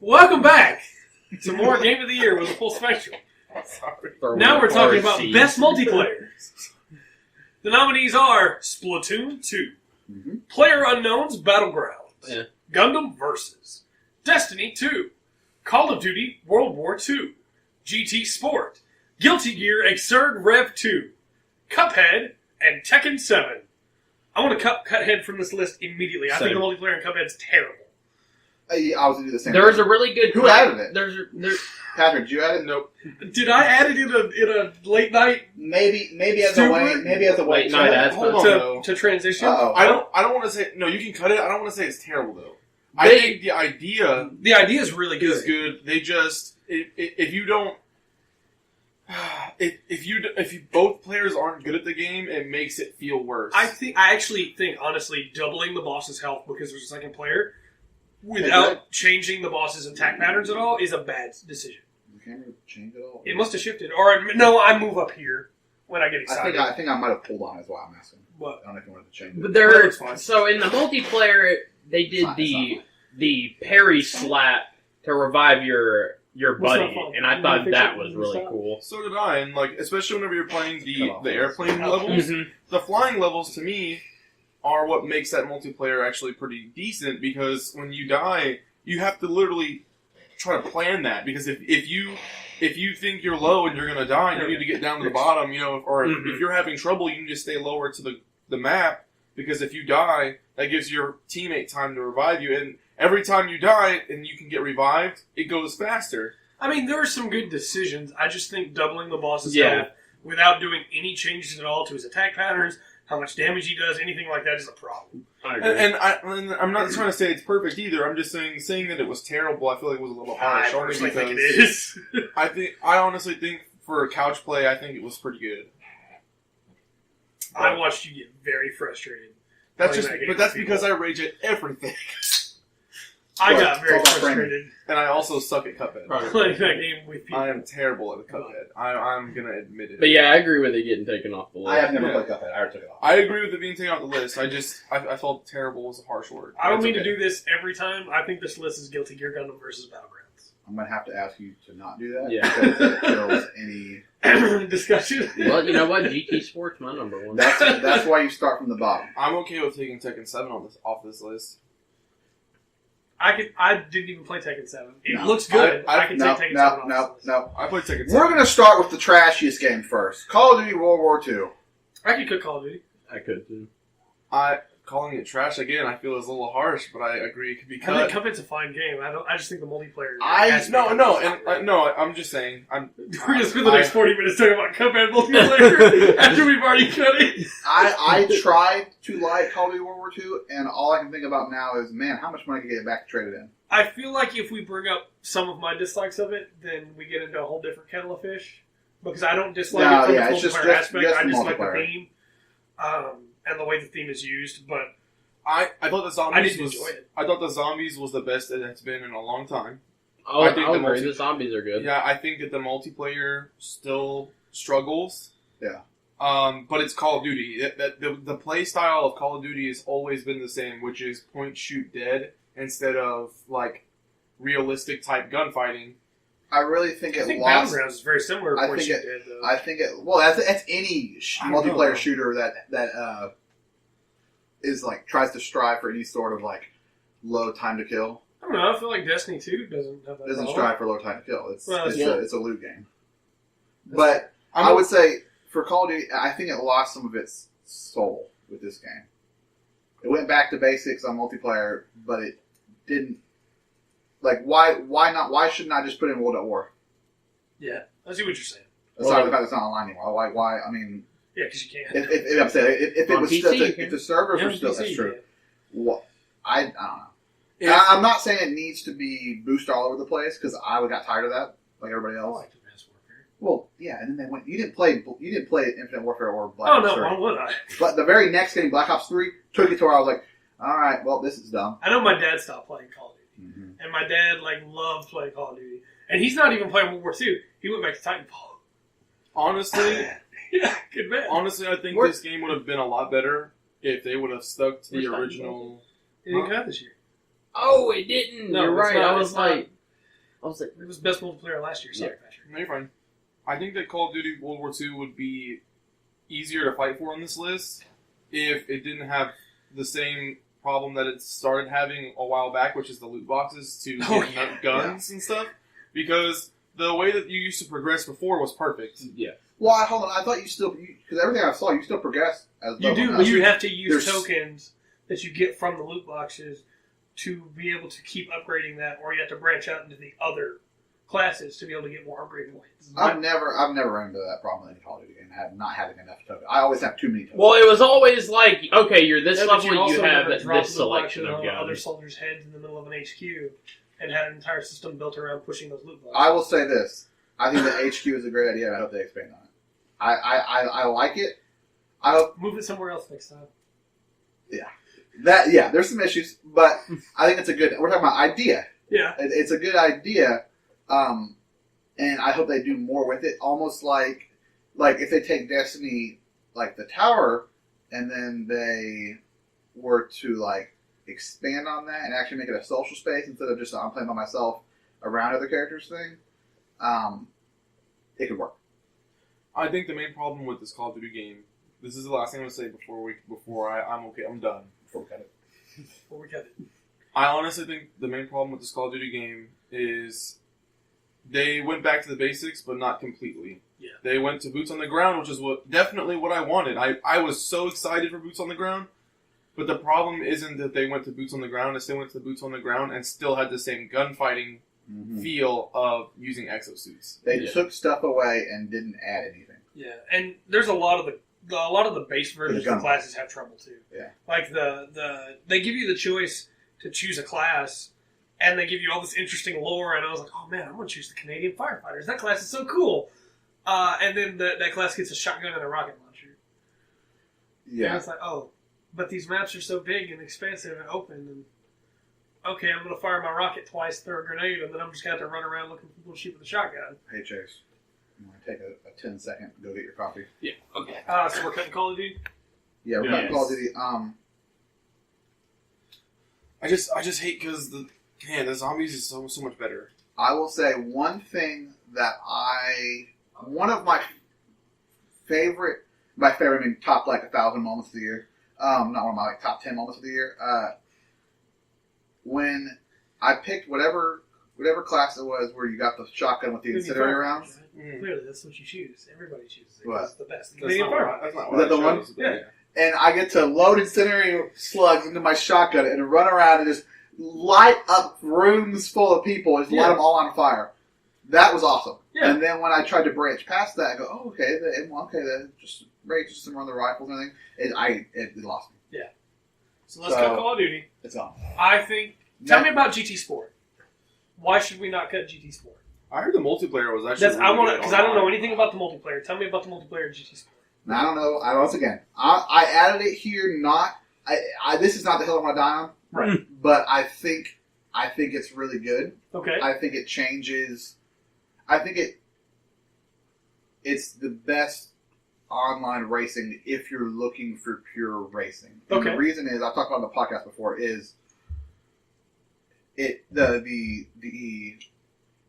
Welcome back to more Game of the Year with a full spectrum. Sorry. Now we're talking about best multiplayer. The nominees are Splatoon 2, PlayerUnknown's Battlegrounds, Gundam Versus, Destiny 2, Call of Duty World War II, GT Sport, Guilty Gear Xrd Rev 2, Cuphead, and Tekken 7. I want to cut Cuphead from this list immediately. I think the multiplayer in Cuphead's terrible. I was going to do the same. There's a really good... Who added it? There's Patrick, did you add it? Nope. Did I add it in a late night? Maybe as a way. Maybe as a way. Late night ad. Hold on, to transition? Uh-oh. I don't want to say... No, you can cut it. I don't want to say it's terrible, though. I think the idea The idea is really good. is good. They just... If you don't... If you both players aren't good at the game, it makes it feel worse. I actually think, honestly, doubling the boss's health because there's a second player without changing the boss's attack patterns at all is a bad decision. You can't really change it all. It must have shifted. Or, no, I move up here when I get excited. I think I might have pulled on is why I'm asking. What? I don't know if you wanted to change it. But Well, it's fine. so in the multiplayer, they did the parry slap to revive your buddy, and I thought that was really cool. So did I, and especially whenever you're playing the airplane levels, Mhm. the flying levels to me are what makes that multiplayer actually pretty decent, because when you die, you have to literally try to plan that, because if you think you're low and you're gonna die, you need to get down to the bottom, or if you're having trouble, you can just stay lower to the map, because if you die, that gives your teammate time to revive you, and every time you die and you can get revived, it goes faster. I mean, there are some good decisions. I just think doubling the boss's Yeah. health without doing any changes at all to his attack patterns, how much damage he does, anything like that is a problem. I agree. And I'm not trying to say it's perfect either. I'm just saying that it was terrible. I feel like it was a little I harsh. Only personally think it because is. I honestly think for a couch play, I think it was pretty good. I watched you get very frustrated. That's playing just, that game but that's with because people. I rage at everything, I Well, got very it's all about frustrated and I also suck at Cuphead. playing that game with people. I am terrible at Cuphead. I'm gonna admit it. But yeah, I agree with it getting taken off the list. I have never Yeah. played Cuphead. I already took it off. I agree with it being taken off the list. I felt terrible was a harsh word. I don't It's mean okay. to do this every time. I think this list is Guilty Gear Gundam versus Battlegrounds. I'm going to have to ask you to not do that. Yeah. Because it kills any... Discussion. Well, you know what? GT Sport's my number one. That's why you start from the bottom. I'm okay with taking Tekken 7 off this list. I didn't even play Tekken 7. It No. looks good. I can No, take Tekken 7 no, off no, this list. no. I played Tekken 7. We're going to start with the trashiest game first. Call of Duty World War II. I could cook Call of Duty. I could too. Calling it trash again, I feel is a little harsh, but I agree it could be I cut. think Cuphead's a fine game. I just think the multiplayer. I'm just saying. We're gonna spend the next 40 minutes talking about Cuphead multiplayer after we've already cut it. I tried to like Call of Duty World War II, and all I can think about now is, man, how much money can I get back to trade it in? I feel like if we bring up some of my dislikes of it, then we get into a whole different kettle of fish. Because I don't dislike it from the it's multiplayer just aspect. I the dislike the multiplayer. theme and the way the theme is used. But I thought the zombies I didn't was enjoy it. I thought the zombies was the best that it's been in a long time. Oh, I think I'll the agree. The zombies are good. Yeah, I think that the multiplayer still struggles. Yeah. But it's Call of Duty. The play style of Call of Duty has always been the same, which is point, shoot, dead, instead of realistic type gunfighting. I really think I it think lost. Battlegrounds is very similar to I what think you it- did, though. I think that's any I don't know, multiplayer though. shooter that is tries to strive for any sort of low time to kill. I don't know. I feel like Destiny 2 doesn't have that. Doesn't problem. strive for low time to kill. It's Well, it's a loot game. But I would say for Call of Duty, I think it lost some of its soul with this game. It went back to basics on multiplayer, but it didn't. Why not? Why shouldn't I just put in World at War? Yeah, I see what you're saying. Aside from the fact it's not online anymore. Why? I mean, Yeah, because you can't. if I'm saying if it On was PC, still you if can. the servers Yeah, were on still PC, that's you true. can. What I don't know. If- I'm not saying it needs to be boosted all over the place because I got tired of that, like everybody I else. like Advanced Warfare. Well, yeah, and then they went. You didn't play Infinite Warfare or Black Oh Ops no, 3. why would I? But the very next game, Black Ops 3, took it to where I was like, all right, well, this is dumb. I know my dad stopped playing Call of Duty, Mm-hmm. and my dad loved playing Call of Duty, and he's not even playing World War II. He went back to Titanfall. honestly, Yeah, good man. I think We're- this game would have been a lot better if they would have stuck to the Where's original. It didn't come out this year. Oh, it didn't. No, You're it's right. not- I was it's not. like, I was like, It was best multiplayer last year. Sorry, Patrick. No, you're fine. I think that Call of Duty World War II would be easier to fight for on this list if it didn't have the same problem that it started having a while back, which is the loot boxes to get guns and stuff. Because the way that you used to progress before was perfect. yeah. Well, hold on. I thought you still, because everything I saw, you still progress as You do, level but up. you have to use There's- tokens that you get from the loot boxes to be able to keep upgrading that, or you have to branch out into the other classes to be able to get more upgrade points. I've never run into that problem in any Call of Duty game, not having enough tokens. I always have too many tokens. Well, it was always like, okay, you're this Yeah, but level, also you have never dropped this loot selection boxes of on other guns. soldiers' heads in the middle of an HQ, and had an entire system built around pushing those loot boxes. I will say this: I think the HQ is a great idea, and I hope they expand on it. I like it. I hope Move it somewhere else next time. that there's some issues, but I think it's a good. We're talking about idea. Yeah. It's a good idea, and I hope they do more with it. Almost like if they take Destiny, like the tower, and then they were to like expand on that and actually make it a social space instead of just I'm playing by myself around other characters thing. It could work. I think the main problem with this Call of Duty game, this is the last thing I'm going to say before I'm done. Before we cut it. Before we cut it. I honestly think the main problem with this Call of Duty game is they went back to the basics, but not completely. Yeah. They went to boots on the ground, which is definitely what I wanted. I was so excited for boots on the ground, but the problem isn't that they went to boots on the ground. It's they went to the boots on the ground and still had the same gunfighting feel of using exosuits. They took stuff away and didn't add anything. Yeah, and there's a lot of the base versions of the classes have trouble too. Yeah. Like they give you the choice to choose a class, and they give you all this interesting lore, and I was like, oh man, I'm gonna choose the Canadian Firefighters. That class is so cool. And then that class gets a shotgun and a rocket launcher. Yeah. And it's like, oh, but these maps are so big and expansive and open, and okay, I'm gonna fire my rocket twice, throw a grenade, and then I'm just gonna have to run around looking for people to shoot with a shotgun. Hey Chase, you want to take a 10-second go get your coffee? Yeah, okay. So we're cutting Call of Duty. Yeah, we're cutting Call of Duty. I just hate because the zombies is so much better. I will say one thing that one of my favorite, I mean top like 1,000 moments of the year. Not one of my like top 10 moments of the year. When I picked whatever class it was where you got the shotgun with the incendiary rounds. Clearly, that's what you choose. Everybody chooses it. What? It's the best. That's not Is what that the I one? chose, but Yeah. And I get to load incendiary slugs into my shotgun and run around and just light up rooms full of people and just light them all on fire. That was awesome. Yeah. And then when I tried to branch past that, I go, oh, okay, then just branch some on the rifles and everything. It lost me. Yeah. So let's cut Call of Duty. It's on. I think. Tell me about GT Sport. Why should we not cut GT Sport? I heard the multiplayer was actually. I want to because I don't know anything about the multiplayer. Tell me about the multiplayer of GT Sport. Now, I don't know. Once again, I added it here. This is not the hill I want to die on. Right. But I think it's really good. Okay. I think it changes. I think it's the best online racing if you're looking for pure racing. And Okay. the reason is I've talked about it on the podcast before is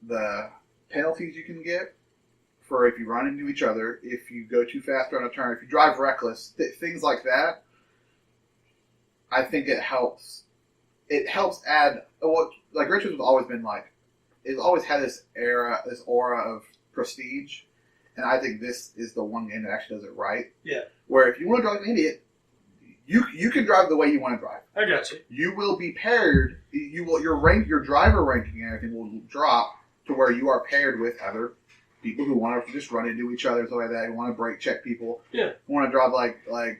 the penalties you can get for if you run into each other, if you go too fast on a turn, if you drive reckless, things like that. I think it helps. It helps add what like Richards has always been like. It's always had this aura of prestige, and I think this is the one game that actually does it right. Yeah. Where if you want to drive like an idiot, you can drive the way you want to drive. I got you. You will be paired. Your driver ranking and everything will drop to where you are paired with other people who want to just run into each other, stuff like that. Who want to brake check people. Yeah. Who want to drive like a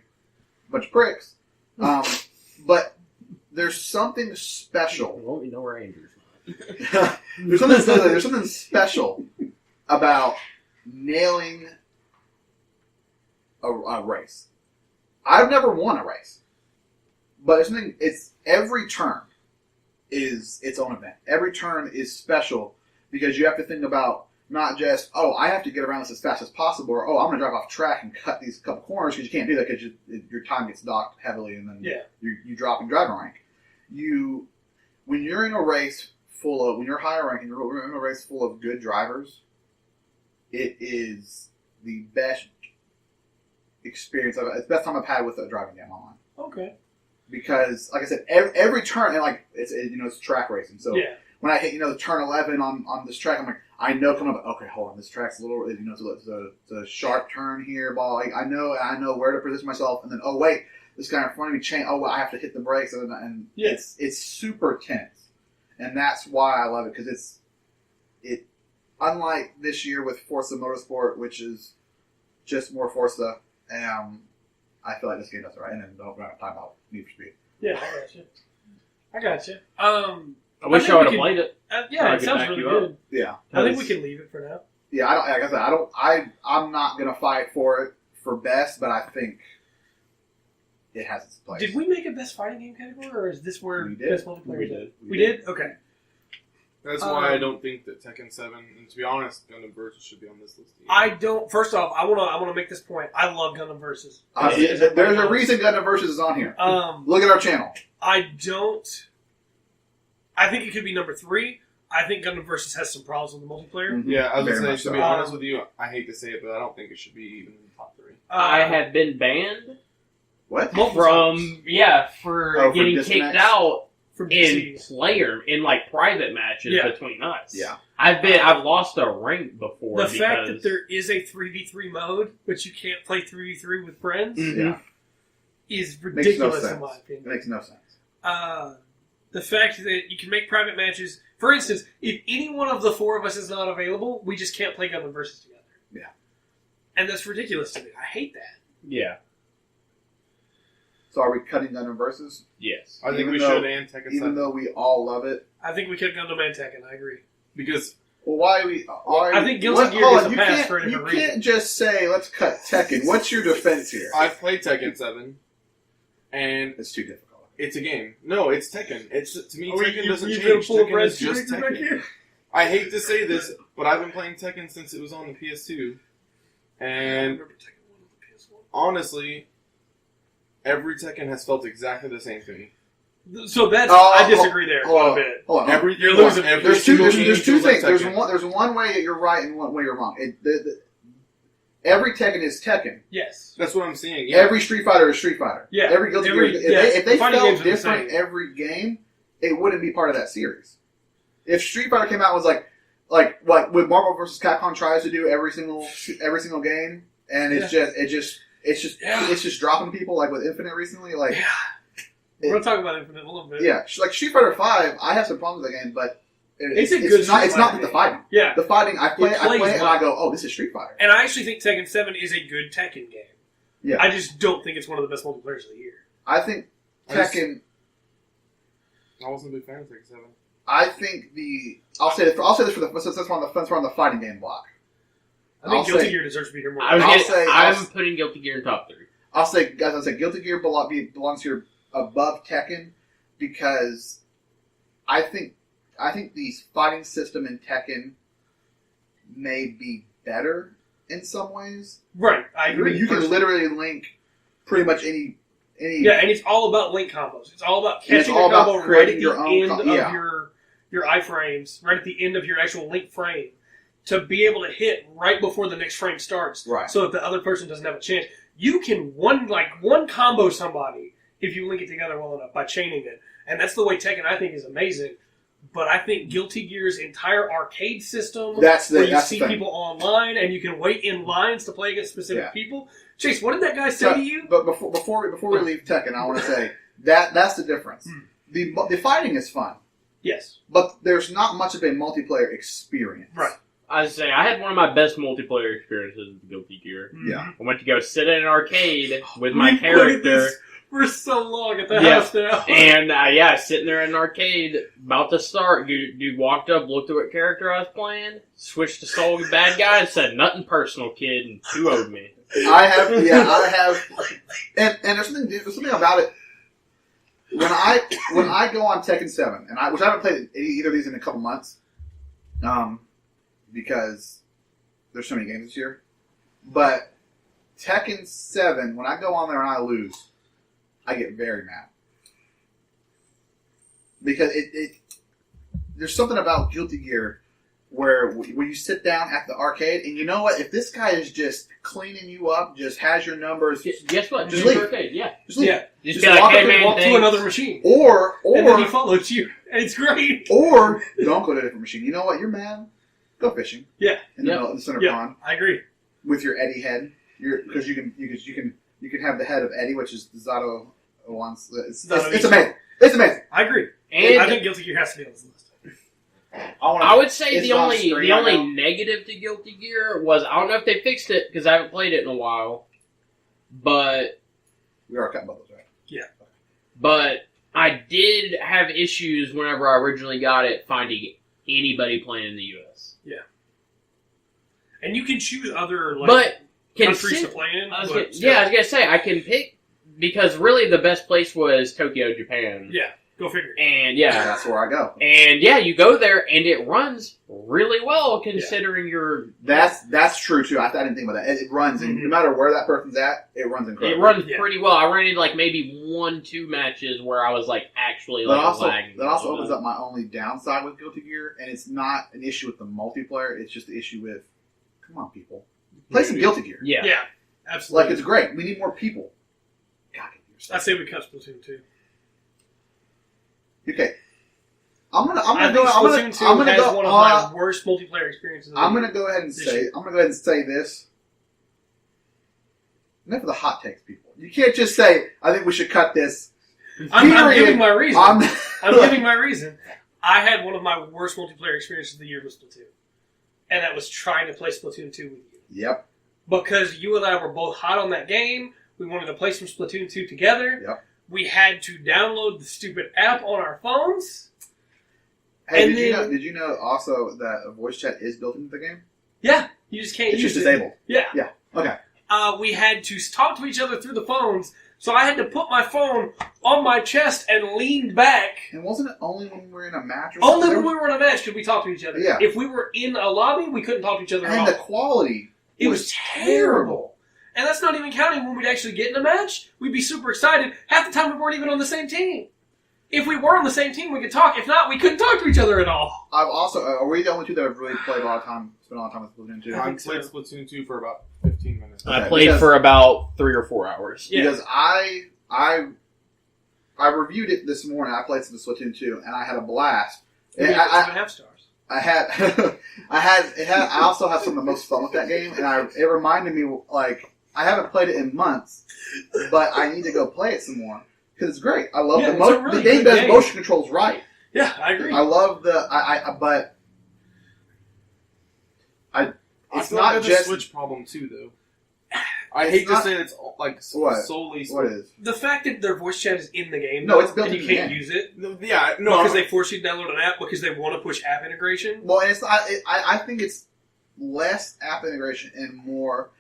bunch of pricks. But there's something special. Won't be no Rangers. there's something special about nailing a race. I've never won a race, but it's every turn is its own event. Every turn is special because you have to think about not just, I have to get around this as fast as possible, or, I'm going to drive off track and cut these couple corners, because you can't do that because your time gets docked heavily and then you drop in driver rank. When you're in a race full of when you're higher ranking, you're in a race full of good drivers. It is the best experience. It's the best time I've had with a driving game online. Okay. Because, like I said, every turn, and like it's track racing. So Yeah. when I hit the turn 11 on this track, I'm like, I know coming up. Okay, hold on, this track's a little, it's a sharp turn here. Ball. Like, I know where to position myself, and then oh wait, this guy in front of me changed. Oh, well, I have to hit the brakes, and it's super tense, and that's why I love it because it unlike this year with Forza Motorsport, which is just more Forza. I feel like this game does it right, and then don't talk about Need for Speed. Yeah, I got you. I wish I would have played it. Yeah, it sounds really good. Yeah, I think we can leave it for now. yeah. Like I said, I'm not gonna fight for it for best, but I think it has its place. Did we make a best fighting game category, or is this where We did. best multiplayer? We is? did. We did. Okay. That's why I don't think that Tekken 7, and to be honest, Gundam Versus should be on this list. Either. I don't. First off, I want to make this point. I love Gundam Versus. There's a reason Gundam Versus is on here. Look at our channel. I don't. I think it could be number 3. I think Gundam Versus has some problems with the multiplayer. Mm-hmm. Yeah, I was Very gonna much say, to so. be honest with you, I hate to say it, but I don't think it should be even in the top 3. I have been banned What? Multiple from times. for getting kicked disconnects? out from in DCs. player in like private matches Yeah. between us. Yeah. I've lost a rank before. The because fact that there is a 3v3 mode, but you can't play 3v3 with friends, Mhm. Yeah. is ridiculous sense. in my It opinion. makes no sense. The fact that you can make private matches, for instance, if any one of the 4 of us is not available, we just can't play Gundam Versus together. Yeah. And that's ridiculous to me. I hate that. yeah, So are we cutting Gundam Versus? yes, I think Even we though- should, and Tekken Even 7. though we all love it. I think we could Gundam and Tekken. I agree. Because Well, why are we? I think Guilty Gear hold gets on, a you pass can't, for a you different can't just say let's cut Tekken. What's your defense here? I've played Tekken 7, and It's too difficult. it's a game. No, it's Tekken. It's to me, Oh, Tekken doesn't you change. pull a Tekken is Brad just Stewart back Tekken. here? I hate to say this, but I've been playing Tekken since it was on the PS2, I and remember Tekken 1 on the PS1. honestly, every Tekken has felt exactly the same to me. So that's Oh, I disagree there a hold little on. bit. Hold on. Every You're losing. every There's two. single game There's two feels like things. Tekken. There's one way that you're right and one way you're wrong. Every Tekken is Tekken. Yes. That's what I'm saying. Yeah. Every Street Fighter is Street Fighter. Yeah. Every Guilty Gear. yes. If they Fighting games felt are the different same. every game, it wouldn't be part of that series. If Street Fighter came out and was like what Marvel vs. Capcom tries to do every single game, and it's just dropping people like with Infinite recently, like. Yeah. We're gonna talk about Infinite in a little bit. Yeah, like Street Fighter 5, I have some problems with the game, but It's a good not. Street It's not Fighter the game. fighting. Yeah. The fighting, I play It it, plays and well. I go, oh, this is Street Fighter. And I actually think Tekken 7 is a good Tekken game. Yeah. I just don't think it's one of the best multiplayers of the year. I think Tekken. I wasn't a big fan of Tekken 7. I think I'll say this for the since we're on the fighting game block. I think I'll Guilty say- Gear deserves to be here more. I'm putting Guilty Gear in top 3. I'll say, guys, Guilty Gear belongs here above Tekken because I think the fighting system in Tekken may be better in some ways. Right, I agree. You can literally link pretty much any. Yeah, and it's all about link combos. It's all about And it's catching all a combo about right at creating the your own end com- of yeah. your iframes, right at the end of your actual link frame, to be able to hit right before the next frame starts, Right. so that the other person doesn't have a chance. You can one combo somebody if you link it together well enough by chaining it, and that's the way Tekken I think is amazing. But I think Guilty Gear's entire arcade system, where you see thing. people online and you can wait in lines to play against specific Yeah. people. Chase, what did that guy say to you? But before we leave Tekken, I want to say that's the difference. The fighting is fun, Yes. but there's not much of a multiplayer experience. Right. I was saying, I had one of my best multiplayer experiences with Guilty Gear. Yeah. I went to go sit in an arcade with my We played character, this for so long at the Yeah. house now. and sitting there in an arcade, about to start. Dude walked up, looked at what character I was playing, switched to Soul Bad Guy, and said, "Nothing personal, kid," and 2-0'd me. I have, and there's something about it. When I go on Tekken 7, which I haven't played either of these in a couple months, because there's so many games this year, but Tekken 7, when I go on there and I lose, I get very mad because there's something about Guilty Gear where you sit down at the arcade and you know what? If this guy is just cleaning you up, just has your numbers, guess what? Just leave. Arcade, yeah. Just leave. Yeah. Just Just be walk like, up hey and man, Walk to thanks. another machine. Or And then he follows you. And it's great. or don't go to a different machine. You know what? You're mad. Go fishing. Yeah. In the, Yep. middle, in the center Yeah, pond I agree. with your Eddie head. Because you can have the head of Eddie, which is the Zato once. It's amazing. It's amazing. I agree. And I think Guilty Gear has to be on this list. I would say It's the on only screen the right only now. negative to Guilty Gear was I don't know if they fixed it because I haven't played it in a while, but We are cutting bubbles, right? But I did have issues whenever I originally got it finding anybody playing in the U.S. And you can choose other But countries to play in. I was but gonna, I was gonna say I can pick because really the best place was Tokyo, Japan. Yeah, go figure. And That's where I go. and you go there and it runs really well considering your. That's true too. I didn't think about that. It runs, and no matter where that person's at, it runs It incredible. runs Yeah. pretty well. I ran into like maybe 1-2 matches where I was like actually That like also lagging. opens up my only downside with Guilty Gear, and it's not an issue with the multiplayer. It's just the issue with, come on, people, play some Guilty Gear. Yeah. Yeah, absolutely. Like it's great. We need more people. God, I say we cut Splatoon 2. okay. I'm I gonna think go. Splatoon 2 I'm gonna has go. one of my worst multiplayer experiences. of the I'm year. gonna go ahead and This say. year. I'm gonna go ahead and say this. Enough of the hot takes, people. You can't just say, "I think we should cut this." I'm Period. giving my reason. I'm giving my reason. I had one of my worst multiplayer experiences of the year with Splatoon. And that was trying to play Splatoon 2 with you. Yep. Because you and I were both hot on that game. We wanted to play some Splatoon 2 together. Yep. We had to download the stupid app on our phones. Hey, And did you know also that a voice chat is built into the game? Yeah, you just can't It's use just it. disabled. Yeah. Yeah. Okay. We had to talk to each other through the phones. So I had to put my phone on my chest and lean back. And wasn't it only when we were in a match? Or Only something? when we were in a match could we talk to each other. Yeah. If we were in a lobby, we couldn't talk to each other at And all. the quality. It was terrible. And that's not even counting when we'd actually get in a match. We'd be super excited. Half the time we weren't even on the same team. If we were on the same team, we could talk. If not, we couldn't talk to each other at all. I've also. Are we the only two that have really played a lot of time? Spent a lot of time with Splatoon 2? I I think played so. Splatoon 2 for about 15 minutes. Okay, I played because- for about 3 or 4 hours. Yeah. Because I reviewed it this morning. I played some Splatoon 2, and I had a blast. We And got I 2.5 stars. I also had some of the most fun with that game, and it reminded me like I haven't played it in months, but I need to go play it some more because it's great. I love Yeah, the it's a motion. really The game good does game. motion controls right. Yeah, I agree. I love the but I it's feel not like there's just a Switch problem too, though. I It's hate to not- say it's like What? solely. what is. The fact that their voice chat is in the game, No, it's built and you into the can't game. use it Yeah, no, because they force you to download an app because they want to push app integration. Well, and it's not. I think it's less app integration and more.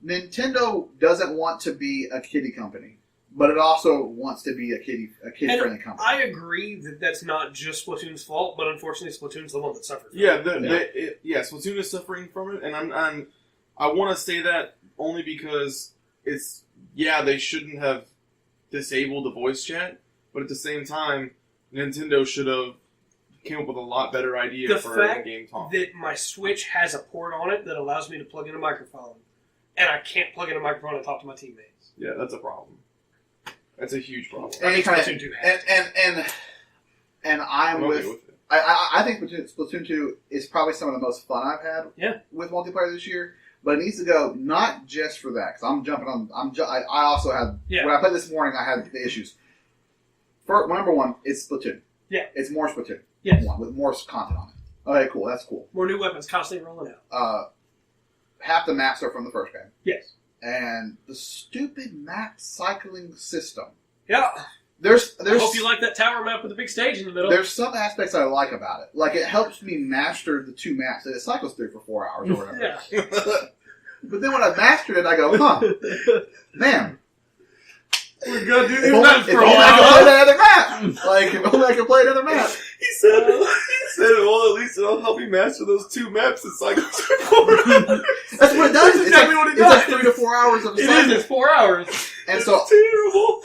Nintendo doesn't want to be a kiddie company, but it also wants to be a kid friendly company. I agree that that's not just Splatoon's fault, but unfortunately, Splatoon's the one that suffered. Yeah, Splatoon is suffering from it, and I want to say that only because they shouldn't have disabled the voice chat, but at the same time, Nintendo should have came up with a lot better idea The for fact game talk. that my Switch has a port on it that allows me to plug in a microphone, and I can't plug in a microphone and talk to my teammates. Yeah, that's a problem. That's a huge problem. And it kinda- Splatoon 2 has. and I'm I'm with. okay with it. I think Splatoon 2 is probably some of the most fun I've had Yeah. with multiplayer this year. But it needs to go not just for that because I'm jumping on. I also had Yeah. when I played this morning. I had the issues. Number one, it's Splatoon. Yeah. It's more Splatoon. Yes. One with more content on it. Okay, cool. That's cool. More new weapons constantly rolling out. Half the maps are from the first game, Yes. and the stupid map cycling system. Yeah. There's I hope you like that tower map with the big stage in the middle. There's some aspects I like about it. Like, it helps me master the two maps that it cycles through for 4 hours or whatever. Yeah. But then when I mastered it, I go, huh, man, We're gonna do if these only, maps if for a only I could play while. that other map. Like, if only I could play another map. He said, well, at least it'll help you master those two maps and cycles for 4 hours. That's what it does. That's exactly what it It's like does. 3 to 4 hours of It is. cycling. It's 4 hours. And so terrible.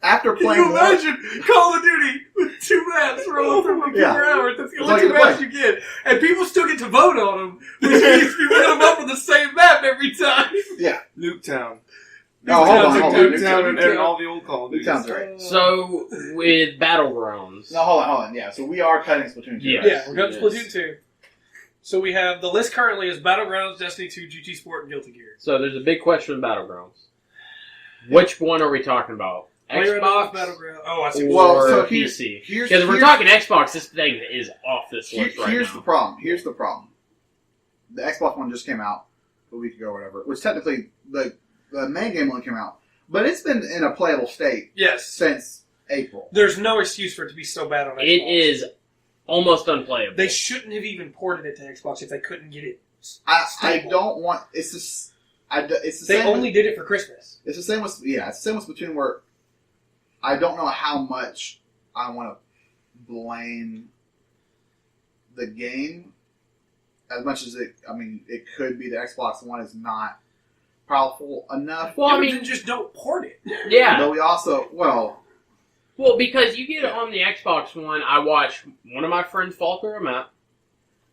after Can playing you imagine Call of Duty with 2 maps rolling through a few hours? That's the That's all only you 2 can maps you get. And people still get to vote on them, which means people get them up on the same map every time. Yeah. Nuketown. No, hold on. Nuketown and all the old Call of Duty. Nuketown's right. So, with Battlegrounds. No, hold on. Yeah, so we are cutting Splatoon 2. Yeah. right? Yeah, we're going to Splatoon 2. So we have, the list currently is Battlegrounds, Destiny 2, GT Sport, and Guilty Gear. So, there's a big question with Battlegrounds. Which one are we talking about? Xbox Battleground. Oh, I see. or Well, so PC? here's Because if we're talking Xbox, this thing is off this list right here's now. the problem. Here's the problem. The Xbox one just came out a week ago or whatever, which technically the main game only came out. But it's been in a playable state Yes. since April. There's no excuse for it to be so bad on Xbox. It is almost unplayable. They shouldn't have even ported it to Xbox if they couldn't get it. I stable. don't want. It's just. It's the They same. only did it for Christmas. It's the same with It's the same with Splatoon where I don't know how much I want to blame the game as much as it. I mean, it could be the Xbox One is not powerful enough. Well, I mean, then just don't port it. yeah. But we also Well, because you get it on the Xbox One, I watched one of my friends fall through a map.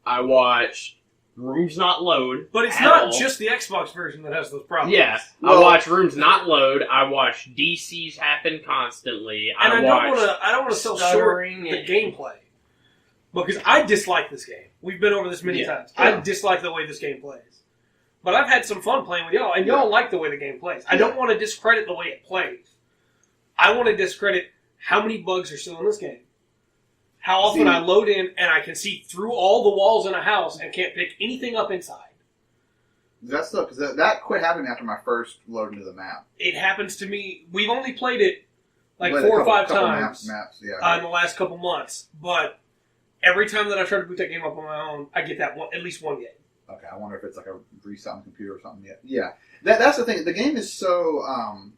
I watched Rooms Not Load. But it's at not all. just the Xbox version that has those problems. Yeah, Well- I watch Rooms Not Load. I watch DCs happen constantly. And I watch don't want to sell short stuttering the and- gameplay. Because I dislike this game. We've been over this many times. I dislike the way this game plays. But I've had some fun playing with y'all, and y'all like the way the game plays. I don't want to discredit the way it plays. I want to discredit how many bugs are still in this game. How often I load in and I can see through all the walls in a house and can't pick anything up inside. that's stuff because that quit happening after my first load into the map. It happens to me. We've only played it like Played a 4 or couple 5 times Maps, yeah. in the last couple months. But every time that I try to boot that game up on my own, I get that one, at least one game. Okay, I wonder if it's like a reset on the computer or something. Yeah. That's the thing. The game is so. I'm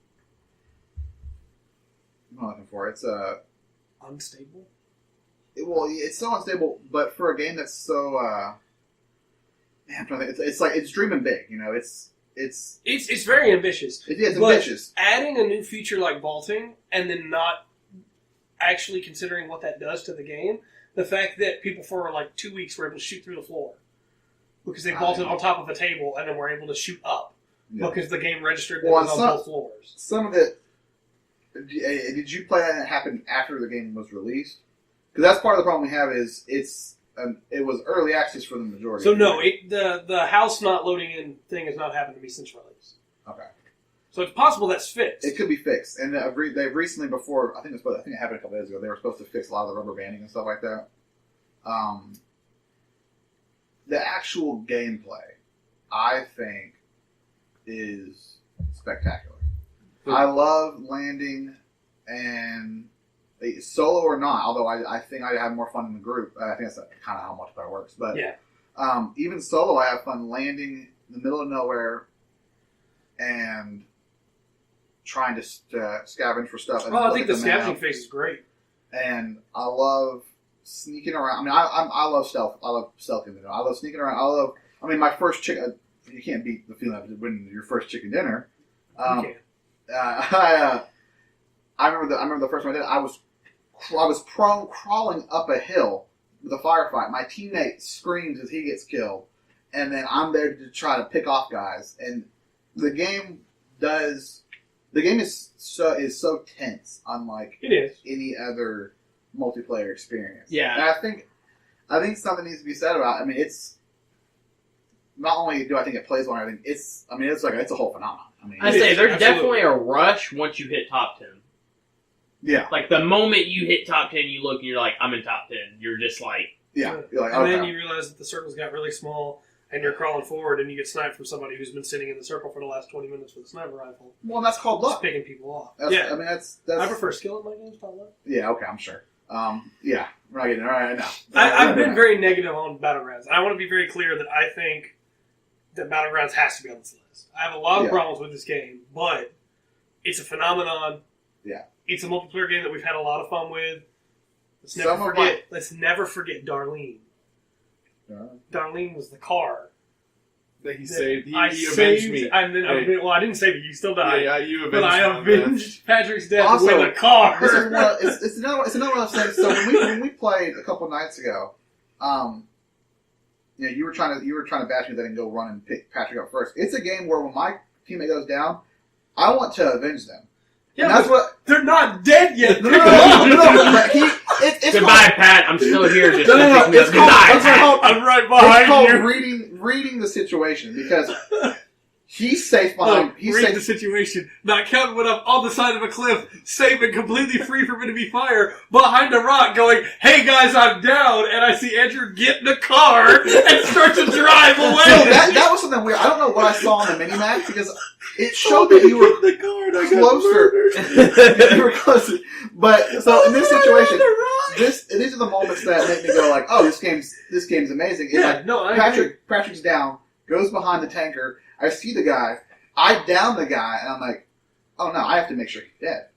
not looking for it. It's Unstable? it's so unstable, but for a game that's so. Man, I'm trying to think. It's like it's dreaming big. You know, it's very ambitious. it's But ambitious. adding a new feature like vaulting and then not actually considering what that does to the game, the fact that people for like 2 weeks were able to shoot through the floor because they vaulted on top of a table and then were able to shoot up because the game registered that it was on both floors. Some of it. Did you play that and it happened after the game was released? Because that's part of the problem we have is it was early access for the majority. So of the no, game. the house not loading in thing has not happened to me since release. Okay. So it's possible that's fixed. It could be fixed, and they've recently before. I think it happened a couple days ago. They were supposed to fix a lot of the rubber banding and stuff like that. The actual gameplay, I think, is spectacular. I love landing and solo or not. Although I think I have more fun in the group. I think that's kind of how multiplayer works. But even solo, I have fun landing in the middle of nowhere and trying to scavenge for stuff. And I think the scavenging phase is great. And I love sneaking around. I mean, I love stealth. I love stealthing. I love sneaking around. I mean, my first chicken. You can't beat the feeling of winning your first chicken dinner. You can. I remember the first one I did. I was crawling up a hill with a firefight. My teammate screams as he gets killed, and then I'm there to try to pick off guys. And the game is so tense, unlike any other multiplayer experience. Yeah, and I think something needs to be said about it. I mean, it's not only do I think it plays well, I think it's a whole phenomenon. I mean, there's definitely a rush once you hit top 10. Yeah. Like the moment you hit top 10, you look and you're like, I'm in top 10. You're just like, yeah. You're like, and then you realize that the circles got really small, and you're crawling forward, and you get sniped from somebody who's been sitting in the circle for the last 20 minutes with a sniper rifle. Well, that's called luck. Just picking people off. I mean, that's. I prefer skill in my games, not luck. Yeah. Okay. I'm sure. Yeah. We're not getting it right now. I've been very negative on Battlegrounds, and I want to be very clear that I think that Battlegrounds has to be on this list. I have a lot of problems with this game, but it's a phenomenon. Yeah. It's a multiplayer game that we've had a lot of fun with. Let's never forget Darlene. Darlene was the car that he saved. He I avenged saved, me. and then Hey. well, I didn't save you. You still died. Yeah, you avenged but I me on that. avenged Patrick's death Also, with a car. This is one, it's another one of those things. So when we played a couple nights ago, you were trying to bash me that and go run and pick Patrick up first. It's a game where when my teammate goes down, I want to avenge them. Yeah, and that's what. they're not dead yet. No. But it's Goodbye, Pat. I'm still here. Just No. Goodbye, It's called, Pat. I'm right it's behind called you. reading the situation because he's safe behind. He's read safe. the situation. Not counting when I'm on the side of a cliff, safe and completely free from enemy fire, behind a rock going, hey guys, I'm down, and I see Andrew get in the car and start to drive away. So that was something weird. I don't know what I saw on the mini-map because it showed that you were the car and I closer. You were closer. But so in this situation, these are the moments that make me go like, "Oh, this game's amazing." It's like no, I agree. Patrick's down, goes behind the tanker. I see the guy. I down the guy, and I'm like, "Oh no, I have to make sure he's dead."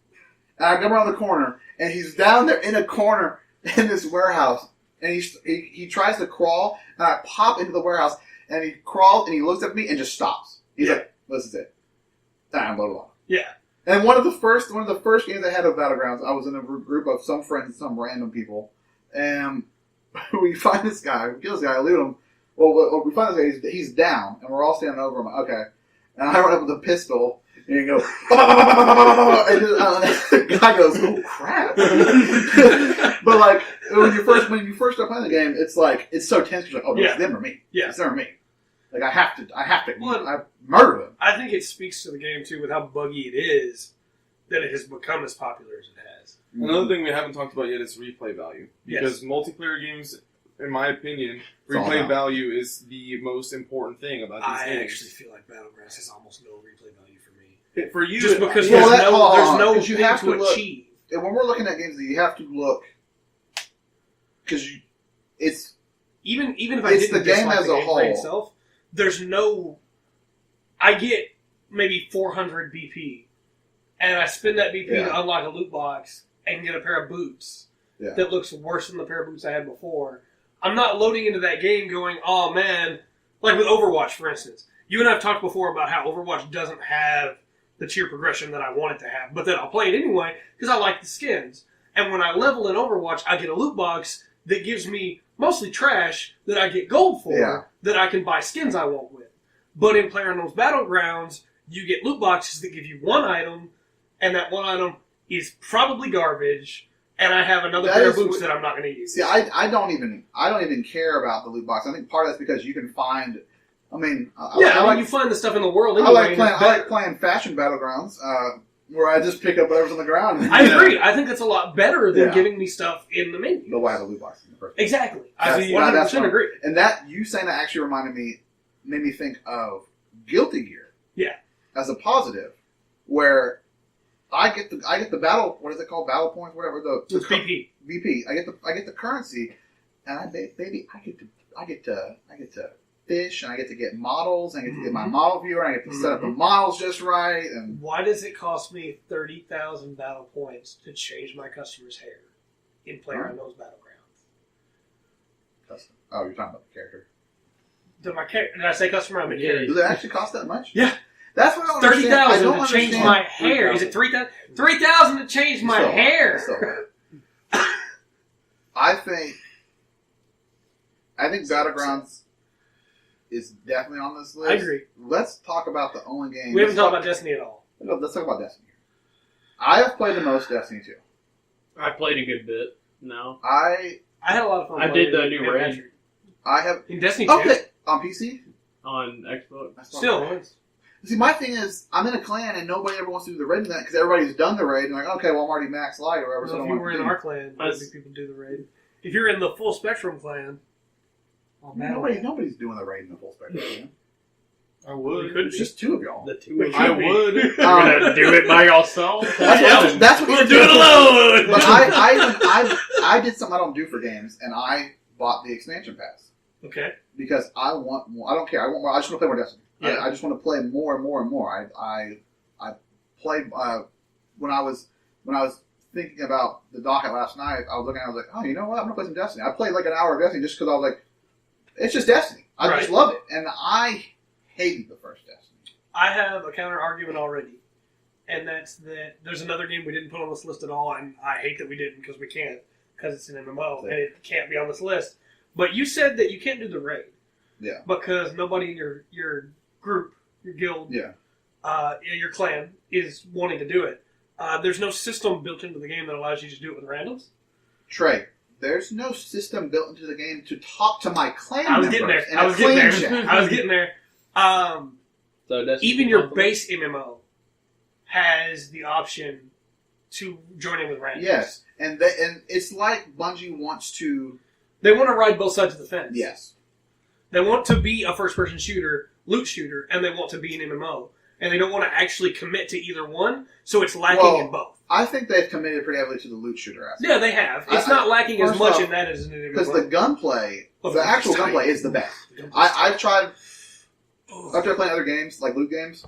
And I come around the corner, and he's down there in a corner in this warehouse, and he tries to crawl, and I pop into the warehouse, and he crawls, and he looks at me and just stops. He's like, "This is it." I'm loaded on. Yeah. And one of the first games I had of Battlegrounds, I was in a group of some friends, some random people, and we find this guy, we kill this guy, loot him. Well, we find this guy, he's down, and we're all standing over him. Okay, and I run up with a pistol, and you go, and the guy goes, "Oh crap!" But like when you first start playing the game, it's like it's so tense. You're like, "Oh, it's them or me? Yeah. It's them or me." Like I have to Well, I murder them. I think it speaks to the game too with how buggy it is that it has become as popular as it has. Another thing we haven't talked about yet is replay value. Because multiplayer games, in my opinion, replay value is the most important thing about these games. I actually feel like Battlegrounds has almost no replay value for me. For you, Just because Well, there's no you thing have to to look- achieve. And when we're looking at games, you have to look because it's Even if I It's didn't the game dislike as the a gameplay whole. itself, there's no. I get maybe 400 BP, and I spend that BP to unlock a loot box and get a pair of boots that looks worse than the pair of boots I had before. I'm not loading into that game going, oh man, like with Overwatch, for instance. You and I have talked before about how Overwatch doesn't have the tier progression that I want it to have, but then I'll play it anyway because I like the skins. And when I level in Overwatch, I get a loot box that gives me mostly trash that I get gold for that I can buy skins I want with. But in PlayerUnknown's Battlegrounds, you get loot boxes that give you one item, and that one item is probably garbage, and I have another pair of boots that I'm not going to use. See, I don't even care about the loot box. I think part of that's because you can find. I mean, you find the stuff in the world I anyway. like playing Fashion Battlegrounds, where I just pick up whatever's on the ground. I agree. I think that's a lot better than giving me stuff in the menu. No, I have a loot box in the first place. Exactly. That's- I 100% agree. And that you saying that actually made me think of Guilty Gear. Yeah. As a positive, where I get the battle. What is it called? Battle points, whatever. It's BP. VP. I get the currency, and I get to fish, and I get to get models, and I get to get my model viewer, and I get to set up the models just right. And why does it cost me 30,000 battle points to change my customer's hair in PlayerUnknown's Battlegrounds? custom. Oh, you're talking about the character. Did I say customer? I mean, character. Does it actually cost that much? Yeah. That's what I don't understand. I 30,000 don't to change understand. my hair. Is it 3,000? 3,000 to change my hair. I think Battlegrounds is definitely on this list. I agree. Let's talk about the only game. We haven't talked about Destiny at all. Let's talk about Destiny. I have played the most Destiny 2. I played a good bit. No. I had a lot of fun. I did the new raid. I have in Destiny 2. Okay, on PC. On Xbox. Still. See, my thing is, I'm in a clan and nobody ever wants to do the raid because everybody's done the raid and like, okay, well, I'm already max light or whatever. Well, so I if don't you want were to in do our it. clan, maybe people do the raid. If you're in the Full Spectrum clan, Nobody's doing the raid in the full spectrum. Clan. I would. It's just two of y'all. The two of I you. would. You're gonna do it by yourself. That's what we'll do it alone. But I did something I don't do for games, and I bought the expansion pass Okay. because I want more. I don't care. I want more. I just want to play more Destiny. Yeah. I just want to play more and more and more. I played when I was thinking about the docket last night. I was looking. I was like, oh, you know what? I'm gonna play some Destiny. I played like an hour of Destiny just because I was like, it's just Destiny. I just love it, and I hated the first Destiny. I have a counter argument already, and that's that there's another game we didn't put on this list at all, and I hate that we didn't because we can't, because it's an MMO and it can't be on this list. But you said that you can't do the raid. Yeah. Because nobody in your group, your guild, your clan is wanting to do it. There's no system built into the game that allows you to do it with randoms. Trey, there's no system built into the game to talk to my clan I was members. getting there. So Even your base MMO has the option to join in with randoms. Yes, and it's like Bungie wants to. They want to ride both sides of the fence. Yes. They want to be a first-person shooter, loot shooter, and they want to be an MMO. And they don't want to actually commit to either one, so it's lacking in both. I think they've committed pretty heavily to the loot shooter aspect. Yeah, they have. It's not lacking as much in that as in an MMO. Because the gunplay, the actual gunplay is the best. I've tried, after playing other games, like loot games.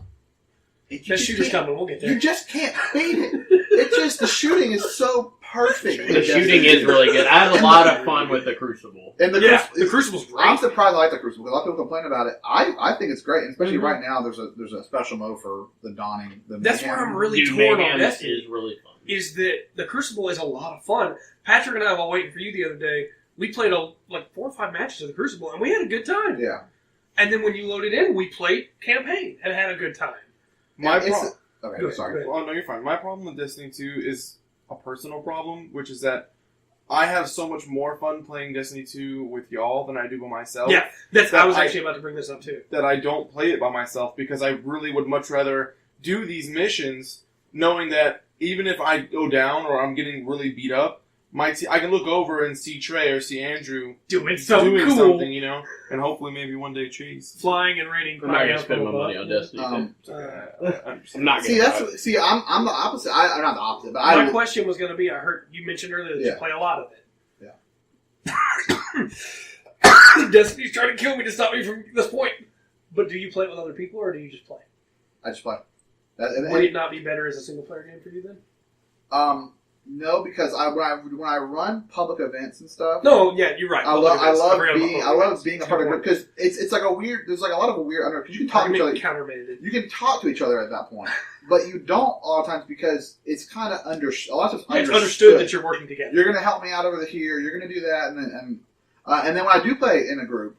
The shooter's coming, we'll get there. You just can't beat it. It's just, the shooting is so perfect. The shooting is really good. I had a lot of fun with the Crucible. And the Crucible's great. I'm surprised I like the Crucible, because a lot of people complain about it. I think it's great, and especially right now, there's a special mode for the Dawning. That's where I'm really Dude, torn Mayhem on Destiny. is really fun. Is that the Crucible is a lot of fun. Patrick and I, while waiting for you the other day, we played like 4 or 5 matches of the Crucible, and we had a good time. Yeah. And then when you loaded in, we played campaign and had a good time. Sorry. Oh, no, you're fine. My problem with Destiny 2 is a personal problem, which is that I have so much more fun playing Destiny 2 with y'all than I do by myself. Yeah, I was actually about to bring this up too. That I don't play it by myself because I really would much rather do these missions knowing that even if I go down or I'm getting really beat up, I can look over and see Trey or see Andrew doing something, cool. and hopefully maybe one day Chase. Flying and raining. I'm not going to spend my money on Destiny. I'm not I'm the opposite. I'm not the opposite, but my question was going to be, I heard you mentioned earlier that you play a lot of it. Yeah. Destiny's trying to kill me to stop me from this point. But do you play it with other people, or do you just play? I just play. Would it not be better as a single player game for you then? No, because when I run public events and stuff. No, yeah, you're right. I love being a part of it because it's like a weird. There's like a lot of a weird. Because you can talk to each other. You can talk to each other at that point, but you don't a lot of times because it's kind of it's understood that you're working together. You're going to help me out over here. You're going to do that, and then when I do play in a group,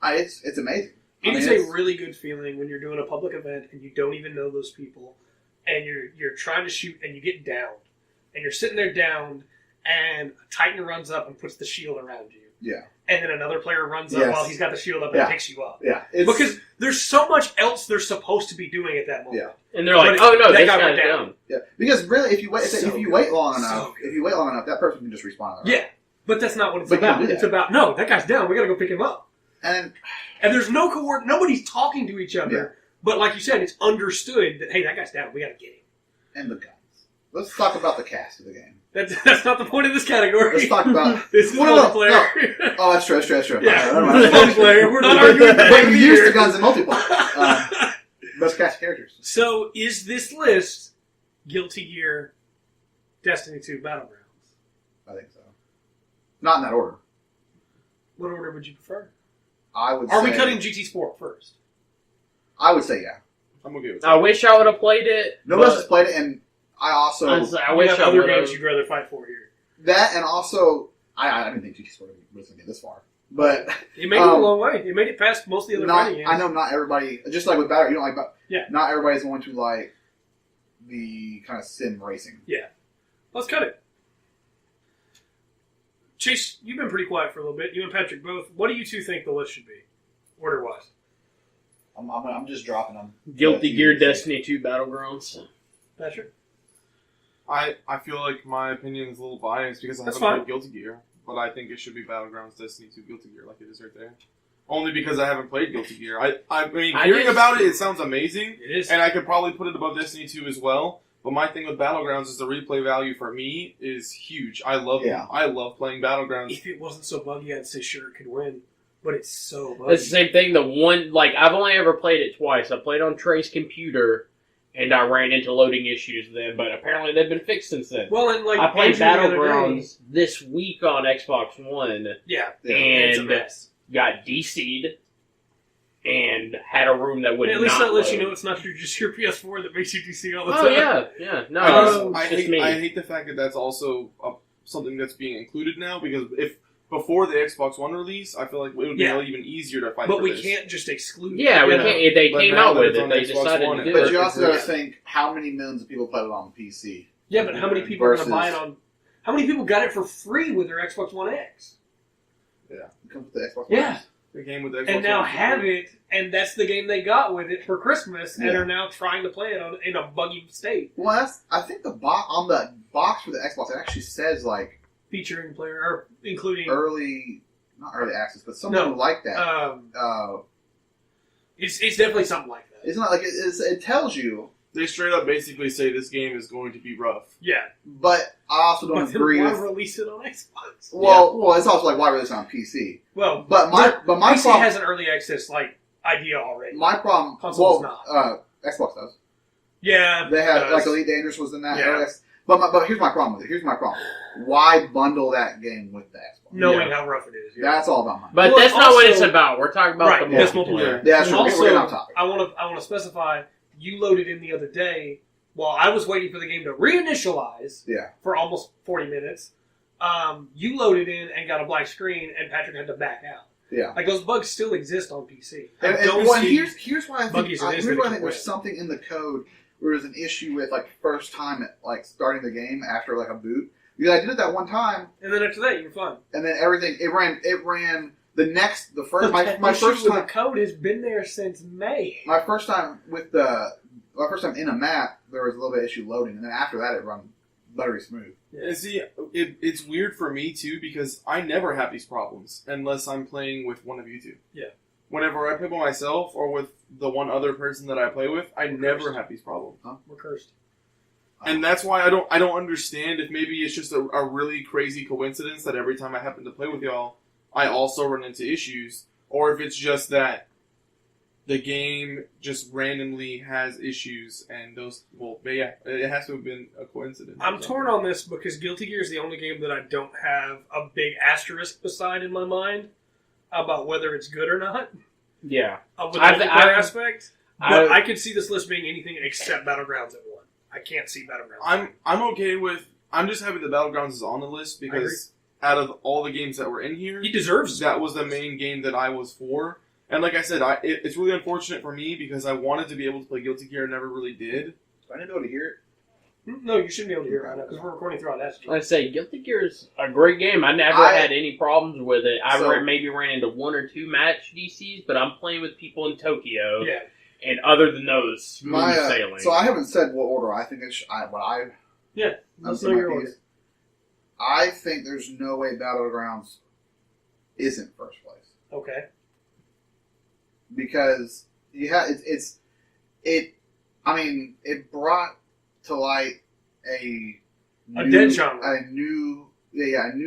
it's amazing. It is a really good feeling when you're doing a public event and you don't even know those people, and you're trying to shoot and you get downed. And you're sitting there downed, and a Titan runs up and puts the shield around you. Yeah. And then another player runs up while he's got the shield up and picks you up. Yeah. Because there's so much else they're supposed to be doing at that moment. Yeah. And they're like, oh no, this guy's down. Yeah. Because really, if you wait long enough, that person can just respawn. Yeah. But that's not what it's about. It's about, no, that guy's down. We gotta go pick him up. And there's no nobody's talking to each other. Yeah. But like you said, it's understood that, hey, that guy's down. We gotta get him. And the guns. Let's talk about the cast of the game. That's not the point of this category. Let's talk about this is multiplayer. No. Oh, that's true. Yeah, multiplayer. We're not arguing that. But you use the guns in multiplayer. Best cast characters. So, is this list Guilty Gear, Destiny 2 Battlegrounds? I think so. Not in that order. What order would you prefer? Are we cutting GT Sport first? I would say yeah. I'm okay with that. I wish I would have played it. Nobody else has played it, and I wish I other games you'd rather fight for here. That, and also, I didn't think GT Sport was going to get this far. But it made it a long way. It made it past most of the other fighting games. I know not everybody, just like with Battle, you don't like, yeah. Not everybody's going to like the kind of sim racing. Yeah. Let's cut it. Chase, you've been pretty quiet for a little bit. You and Patrick both. What do you two think the list should be, order-wise? I'm just dropping them. Guilty Gear, Destiny 2 Battlegrounds. Patrick? I feel like my opinion is a little biased because I haven't played Guilty Gear, but I think it should be Battlegrounds, Destiny 2, Guilty Gear, like it is right there. Only because I haven't played Guilty Gear. I mean, hearing about it sounds amazing. It is. And I could probably put it above Destiny 2 as well. But my thing with Battlegrounds is the replay value for me is huge. I love playing Battlegrounds. If it wasn't so buggy, I'd say sure it could win. But it's so buggy. It's the same thing. I've only ever played it twice. I played on Trey's computer, and I ran into loading issues then, but apparently they've been fixed since then. Well, and like I played Battlegrounds this week on Xbox One. Yeah. And got DC'd. and had a room that would At least not that lets you load. know it's not just your PS4 that makes you DC all the Oh time. yeah. No, I it's just me. hate the fact that that's also something that's being included now, because if before the Xbox One release, I feel like it would be Yeah. even easier to fight But for we this. can't just exclude Yeah, it. we you know? can't. They But came now out that with it's it. on They Xbox decided One, to do But it. you also got to Yeah. think how many millions of people played it on PC. Yeah, but how many people are going to buy it Versus- on... How many people got it for free with their Xbox One X? It comes with the Xbox One. Yeah. The game with the Xbox And now One. have it, and that's the game they got with it for Christmas, and Yeah. are now trying to play it in a buggy state. Well, I think on the box for the Xbox, it actually says like Featuring player, or including... not early access, but something like that. It's definitely something like that. It's not like it tells you, They straight up basically say this game is going to be rough. Yeah. but I also don't But then agree why with. release it on Xbox? Well, it's also like why release it on PC? Well, But my PC problem, has an early access idea already. my problem. Console's Xbox does. Yeah. They had it like does. Elite Dangerous was in that. Yeah. But here's my problem with it. Here's my problem. Why bundle that game with the Xbox? Knowing how rough it is. Yeah. That's all about money. But Well, that's not what it's also- about. We're talking about Right, the that's multiplayer. Yeah, sure. Also, We're getting off topic. I want to specify. You loaded in the other day while I was waiting for the game to reinitialize. Yeah. For almost 40 minutes. You loaded in and got a black screen, and Patrick had to back out. Yeah. Like those bugs still exist on PC. And here's why I think buggies it is here's that why I it think can there's win. something in the code where there's an issue with like first time at like starting the game after like a boot. Because I did it that one time, And then after that, you were fine. and then everything it ran the first That my issue first with time the code has been there since May. my first time in a map there was a little bit of issue loading, and then after that it run buttery smooth. And see, it's weird for me too, because I never have these problems unless I'm playing with one of you two. Yeah. Whenever I play by myself or with the one other person that I play with, I never cursed. have these problems. We're cursed. And that's why I don't understand if maybe it's just a really crazy coincidence that every time I happen to play with y'all, I also run into issues, or if it's just that the game just randomly has issues, and those, well, but yeah, it has to have been a coincidence. I'm torn on this because Guilty Gear is the only game that I don't have a big asterisk beside in my mind about whether it's good or not. Yeah. With the I've- multiplayer I've- aspect. But I could see this list being anything except Battlegrounds at 1. I can't see Battlegrounds. I'm okay with. I'm just happy that Battlegrounds is on the list because out of all the games that were in here, He deserves that was the main game that I was for. And like I said, it's really unfortunate for me because I wanted to be able to play Guilty Gear and never really did. I didn't be able to hear it. No, you shouldn't be able to hear it right now because we're recording through Audacity. I say Guilty Gear is a great game. I never had any problems with it. I maybe ran into one or two match DCs, but I'm playing with people in Tokyo. Yeah. And other than those, smooth sailing. So I haven't said what order I think Let's I'm know your order. I think there's no way Battlegrounds isn't first place. Okay. Because it brought to light a dead genre. a new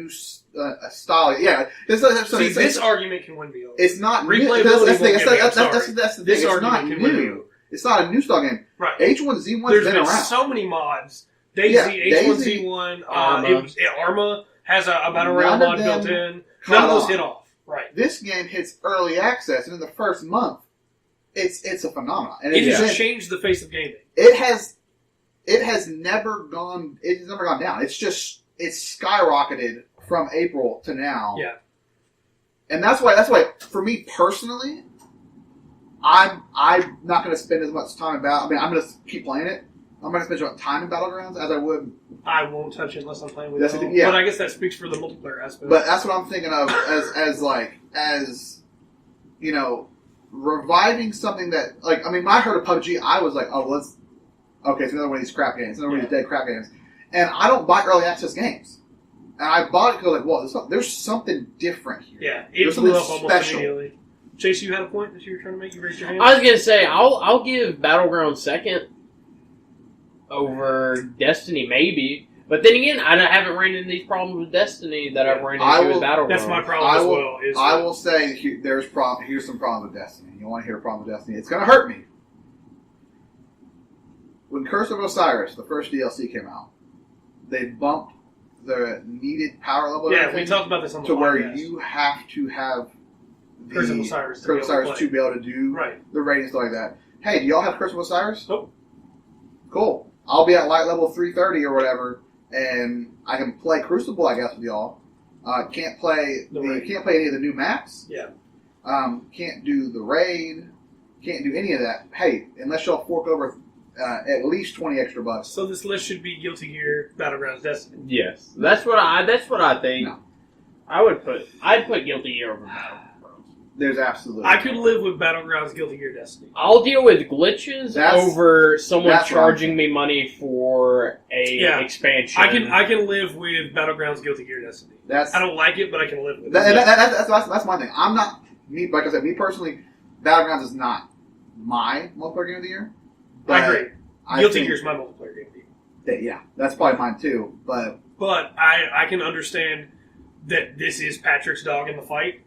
style. Yeah, See, this argument can win me over. it's not new. Replayability That's the thing. won't get me, I'm That's sorry. the thing. This It's not argument can win me new. over. It's not a new style game. Right. H1Z1's There's been been around. so many mods. Daisy, Yeah, H1Z1, Arma. Arma has a Battle Royale None of mod built them in. caught None of those on. hit off. Right. This game hits early access, and in the first month, it's a phenomenon. And It it's has changed the face of gaming. It has never gone down. It's skyrocketed from April to now. Yeah. And that's why for me personally, I'm not going to spend as much time I'm going to keep playing it. I'm going to spend as much time in Battlegrounds as I would. I won't touch it unless I'm playing with That's you. the thing, yeah. But I guess that speaks for the multiplayer aspect. But that's what I'm thinking of as you know, reviving something that when I heard of PUBG, I was like, oh, it's another one of these crap games, another one of these dead crap games. And I don't buy early access games. And I bought it because I was like, whoa, there's something different here. yeah, it There's blew up something almost special. immediately. Chase, you had a point that you were trying to make? You raised your hand? I was gonna say I'll give Battlegrounds second over Destiny maybe, but then again I haven't ran into these problems with Destiny that I've ran into with Battlegrounds. That's my problem as well. I will say here's some problems with Destiny. You want to hear a problem with Destiny? It's going to hurt me. When Curse of Osiris, the first DLC came out, they bumped the needed power level. Yeah, we talked about this on the to podcast. where you have to have Curse of Osiris Curse of Osiris to be able to do the raid and stuff like that. Hey, do y'all have Curse of Osiris? Nope. Cool. I'll be at light level 330 or whatever, and I can play Crucible, I guess, with y'all. Can't play any of the new maps. Yeah. Can't do the raid. Can't do any of that. Hey, unless y'all fork over at least $20 extra bucks. So this list should be Guilty Gear, Battlegrounds, Destiny. Yes, that's what I think. No. I'd put Guilty Gear over Battlegrounds. There's absolutely. I could live with Battlegrounds, Guilty Gear, Destiny. I'll deal with glitches over someone charging me money for a expansion. I can live with Battlegrounds, Guilty Gear, Destiny. I don't like it, but I can live with it. That's my thing. I'm not like I said. Me personally, Battlegrounds is not my multiplayer game of the year. I agree. Guilty Gear is my multiplayer game of the year. Yeah, that's probably mine too. But I can understand that this is Patrick's dog in the fight.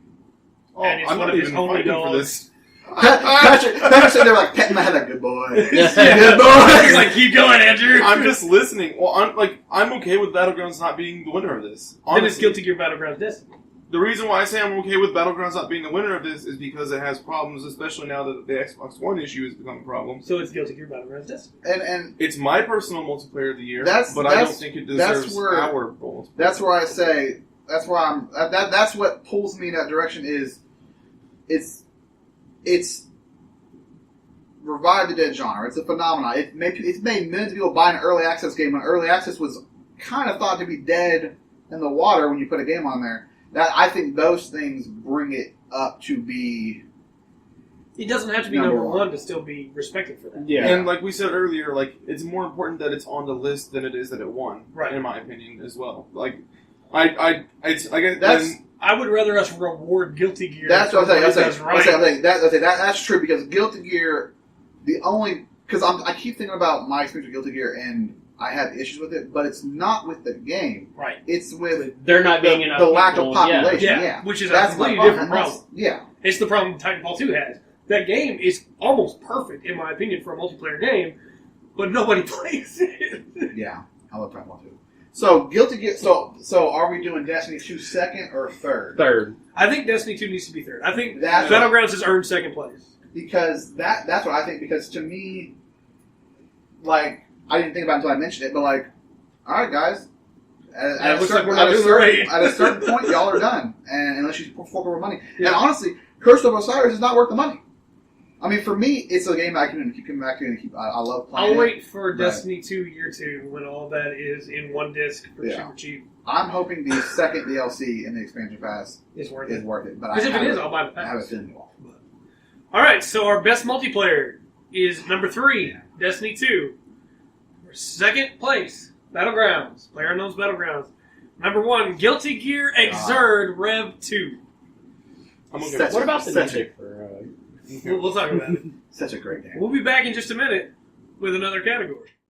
Oh, and it's I'm one not of his even only fighting for dogs. this. Patrick sitting there like petting my head like, good boy. Good boy. He's like, keep going, Andrew. I'm just listening. Well, I'm okay with Battlegrounds not being the winner of this. Honestly. Then it's Guilty Gear, Battlegrounds, Destiny. The reason why I say I'm okay with Battlegrounds not being the winner of this is because it has problems, especially now that the Xbox One issue has become a problem. So it's Guilty Gear, Battlegrounds, Destiny. And it's my personal multiplayer of the year, but I don't think it deserves our gold. That's where I say that's where I'm. That's what pulls me in that direction. It's revived the dead genre. It's a phenomenon. It's made millions of people buy an early access game when early access was kind of thought to be dead in the water when you put a game on there. I think those things bring it up to be. It doesn't have to be number one to still be respected for that. Yeah, and like we said earlier, like it's more important that it's on the list than it is that it won. Right. In my opinion, as well. Like, I guess I would rather us reward Guilty Gear. That's what I'm saying. Right. That's true because Guilty Gear, because I keep thinking about my experience with Guilty Gear and I have issues with it, but it's not with the game. Right. It's with there not being enough the lack of people. population. Yeah. Which is a completely different problem. Yeah. It's the problem Titanfall 2 has. That game is almost perfect, in my opinion, for a multiplayer game, but nobody plays it. Yeah. I love Titanfall 2. So Guilty Gear. So are we doing Destiny 2 second or third? Third. I think Destiny 2 needs to be third. I think Battlegrounds has earned second place. Because that's what I think. Because to me, like I didn't think about it until I mentioned it, but like, all right, guys. At a certain point, y'all are done, and unless you fork over money. Yeah. And honestly, Curse of Osiris is not worth the money. I mean, for me, it's a game I can keep coming back to and keep. I love playing. I'll wait for Destiny 2 Year 2 when all that is in one disc for super cheap. I'm hoping the second DLC in the expansion pass is worth it. But because if it is, I'll buy the pass. I have a feeling it won't. All right, so our best multiplayer is number 3, Destiny 2. Second place, Battlegrounds. PlayerUnknown's Battlegrounds. Number 1, Guilty Gear Xrd Rev 2. What about the music for? We'll talk about it. Such a great game. We'll be back in just a minute with another category.